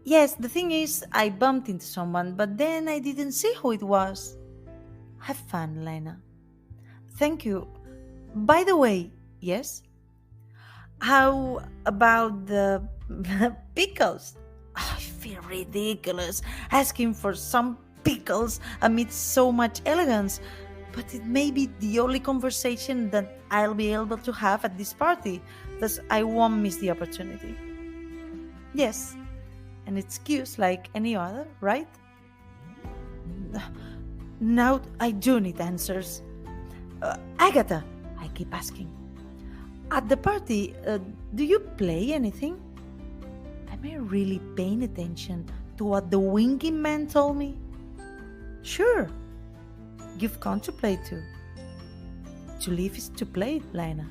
Yes, the thing is, I bumped into someone, but then I didn't see who it was. Have fun, Lena. Thank you. By the way, yes? How about the pickles? I feel ridiculous asking for some pickles amid so much elegance, but it may be the only conversation that I'll be able to have at this party, thus I won't miss the opportunity. Yes, an excuse like any other, right? Now I do need answers. Agatha, I keep asking. At the party, do you play anything? Am I really paying attention to what the winking man told me? Sure, you've come to play too. To live is to play, Lena.